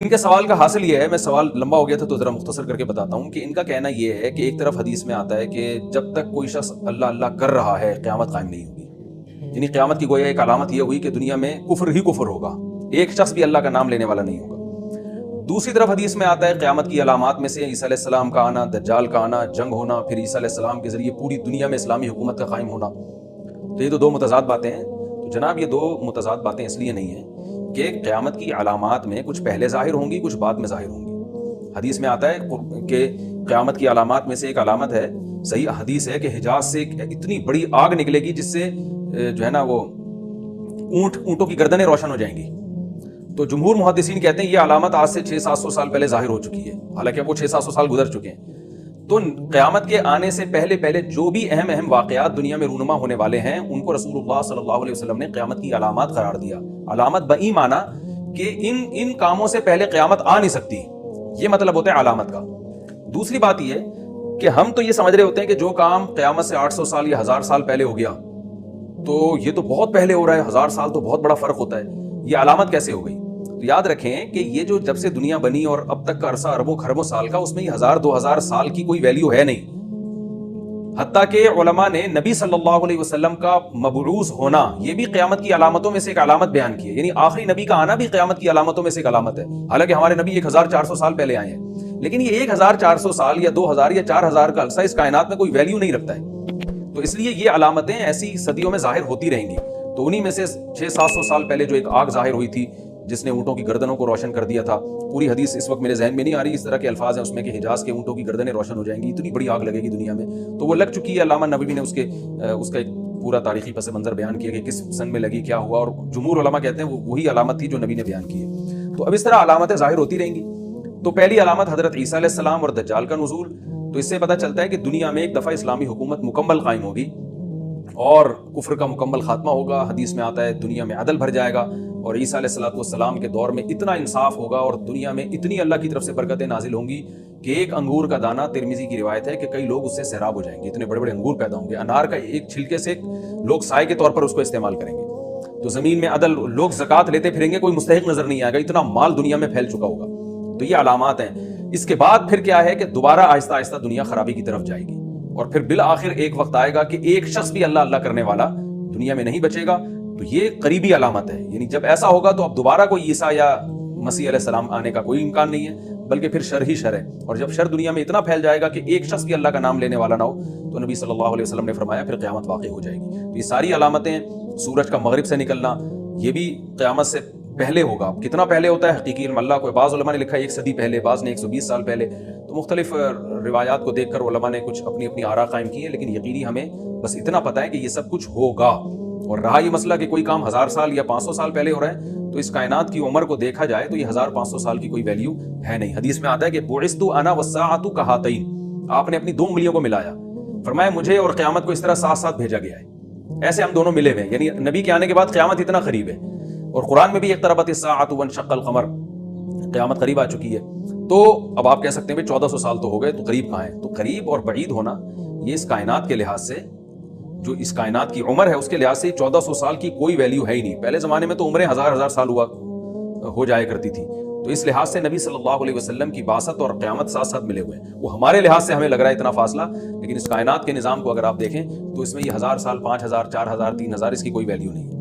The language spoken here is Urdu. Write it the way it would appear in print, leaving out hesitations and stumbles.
ان کے سوال کا حاصل یہ ہے، میں سوال لمبا ہو گیا تھا تو ذرا مختصر کر کے بتاتا ہوں کہ ان کا کہنا یہ ہے کہ ایک طرف حدیث میں آتا ہے کہ جب تک کوئی شخص اللہ اللہ کر رہا ہے قیامت قائم نہیں ہوگی، یعنی قیامت کی گویا ایک علامت یہ ہوئی کہ دنیا میں کفر ہی کفر ہوگا، ایک شخص بھی اللہ کا نام لینے والا نہیں ہوگا۔ دوسری طرف حدیث میں آتا ہے قیامت کی علامات میں سے عیسیٰ علیہ السلام کا آنا، دجال کا آنا، جنگ ہونا، پھر عیسیٰ علیہ السلام کے ذریعے پوری دنیا میں اسلامی حکومت کا قائم ہونا۔ تو یہ تو دو متضاد باتیں ہیں۔ تو جناب یہ دو متضاد باتیں اس لیے نہیں ہیں کہ قیامت کی علامات میں کچھ پہلے ظاہر ہوں گی، کچھ بعد میں ظاہر ہوں گی۔ حدیث میں آتا ہے کہ قیامت کی علامات میں سے ایک علامت ہے، صحیح حدیث ہے کہ حجاز سے اتنی بڑی آگ نکلے گی جس سے جو ہے نا وہ اونٹوں کی گردنیں روشن ہو جائیں گی۔ تو جمہور محدثین کہتے ہیں یہ علامت آج سے 600-700 سال پہلے ظاہر ہو چکی ہے، حالانکہ وہ 600-700 سال گزر چکے ہیں۔ تو قیامت کے آنے سے پہلے جو بھی اہم واقعات دنیا میں رونما ہونے والے ہیں ان کو رسول اللہ صلی اللہ علیہ وسلم نے قیامت کی علامات قرار دیا۔ علامت بئی معنی کہ ان کاموں سے پہلے قیامت آ نہیں سکتی، یہ مطلب ہوتا ہے علامت کا۔ دوسری بات یہ کہ ہم تو یہ سمجھ رہے ہوتے ہیں کہ جو کام قیامت سے 800 سال یا 1000 سال پہلے ہو گیا تو یہ تو بہت پہلے ہو رہا ہے، 1000 سال تو بہت بڑا فرق ہوتا ہے، یہ علامت کیسے ہو گئی؟ تو یاد رکھیں کہ یہ جو جب سے دنیا بنی اور اب تک کا عرصہ اربوں خربوں سال کا، اس میں یہ 1000-2000 سال کی کوئی ویلیو ہے نہیں۔ حتیٰ کہ علماء نے نبی صلی اللہ علیہ وسلم کا مبعوث ہونا یہ بھی قیامت کی علامتوں میں سے ایک علامت بیان کی ہے، یعنی آخری نبی کا آنا بھی قیامت کی علامتوں میں سے ایک علامت ہے۔ حالانکہ ہمارے نبی 1400 سال پہلے آئے ہیں، لیکن یہ 1400 سال یا 2000 یا 4000 کا عرصہ اس کائنات میں کوئی ویلیو نہیں رکھتا ہے۔ تو اس لیے یہ علامتیں ایسی صدیوں میں ظاہر ہوتی رہیں گی۔ تو انہی میں سے 600-700 سال پہلے جو ایک آگ ظاہر ہوئی تھی جس نے اونٹوں کی گردنوں کو روشن کر دیا تھا، پوری حدیث اس وقت میرے ذہن میں نہیں آ رہی، اس طرح کے الفاظ ہیں اس میں کہ حجاز کے اونٹوں کی گردنیں روشن ہو جائیں گی، اتنی بڑی آگ لگے گی دنیا میں۔ تو وہ لگ چکی ہے، علامہ نووی نے اس کا ایک پورا تاریخی پس منظر بیان کیا کہ کس سن میں لگی، کیا ہوا، اور جمہور علماء کہتے ہیں وہی علامت تھی جو نبی نے بیان کی ہے۔ تو اب اس طرح علامتیں ظاہر ہوتی رہیں گی۔ تو پہلی علامت حضرت عیسیٰ علیہ السلام اور دجال کا نزول۔ تو اس سے پتہ چلتا ہے کہ دنیا میں ایک دفعہ اسلامی حکومت مکمل قائم ہوگی اور کفر کا مکمل خاتمہ ہوگا۔ حدیث میں آتا ہے دنیا میں عدل بھر جائے گا اور عیسیٰ علیہ السلام کے دور میں اتنا انصاف ہوگا اور دنیا میں اتنی اللہ کی طرف سے برکتیں نازل ہوں گی کہ ایک انگور کا دانہ، ترمذی کی روایت ہے کہ کئی لوگ اس سے سیراب ہو جائیں گے، اتنے بڑے بڑے انگور پیدا ہوں گے۔ انار کا ایک چھلکے سے لوگ سائے کے طور پر اس کو استعمال کریں گے۔ تو زمین میں عدل، لوگ زکوٰۃ لیتے پھریں گے، کوئی مستحق نظر نہیں آئے گا، اتنا مال دنیا میں پھیل چکا ہوگا۔ تو یہ علامات ہیں۔ اس کے بعد پھر کیا ہے کہ دوبارہ آہستہ آہستہ دنیا خرابی کی طرف جائے گی اور پھر بالآخر ایک وقت آئے گا کہ ایک شخص بھی اللہ اللہ کرنے والا دنیا میں نہیں بچے گا۔ تو یہ قریبی علامت ہے، یعنی جب ایسا ہوگا تو اب دوبارہ کوئی عیسیٰ یا مسیح علیہ السلام آنے کا کوئی امکان نہیں ہے، بلکہ پھر شر ہی شر ہے۔ اور جب شر دنیا میں اتنا پھیل جائے گا کہ ایک شخص بھی اللہ کا نام لینے والا نہ ہو تو نبی صلی اللہ علیہ وسلم نے فرمایا پھر قیامت واقع ہو جائے گی۔ تو یہ ساری علامتیں، سورج کا مغرب سے نکلنا، یہ بھی قیامت سے پہلے ہوگا۔ کتنا پہلے ہوتا ہے حقیقی علم اللہ کو، بعض علماء نے لکھا ہے 1 صدی پہلے، بعض نے 120 سال پہلے۔ تو مختلف روایات کو دیکھ کر علماء نے کچھ اپنی آراء قائم کی ہیں، لیکن یقینی ہمیں بس اتنا پتہ ہے کہ یہ سب کچھ ہوگا۔ اور رہا یہ مسئلہ کہ کوئی کام 1000 سال یا 500 سال پہلے ہو رہا ہے، تو اس کائنات کی عمر کو دیکھا جائے تو یہ 1500 سال کی کوئی ویلیو ہے نہیں۔ حدیث میں آتا ہے کہ بعثت انا والساعۃ کہاتین، آپ نے اپنی 2 انگلیوں کو ملایا، فرمایا مجھے اور قیامت کو اس طرح ساتھ ساتھ بھیجا گیا ہے، ایسے ہم دونوں ملے ہوئے ہیں، یعنی نبی کے آنے کے بعد قیامت اتنا قریب ہے۔ اور قرآن میں بھی اقتربت الساعۃ وانشق القمر، قیامت قریب آ چکی ہے۔ تو اب آپ کہہ سکتے ہیں 1400 سال تو ہو گئے، تو قریب کہاں ہے؟ تو قریب اور بعید ہونا یہ اس کائنات کے لحاظ سے، جو اس کائنات کی عمر ہے اس کے لحاظ سے 1400 سال کی کوئی ویلیو ہے ہی نہیں۔ پہلے زمانے میں تو عمریں 1000 سال ہو جایا کرتی تھی۔ تو اس لحاظ سے نبی صلی اللہ علیہ وسلم کی بعثت اور قیامت ساتھ ساتھ ملے ہوئے ہیں۔ وہ ہمارے لحاظ سے ہمیں لگ رہا ہے اتنا فاصلہ، لیکن اس کائنات کے نظام کو اگر آپ دیکھیں تو اس میں یہ 1000 سال، 5000، 4000، 3000 اس کی کوئی ویلیو نہیں ہے۔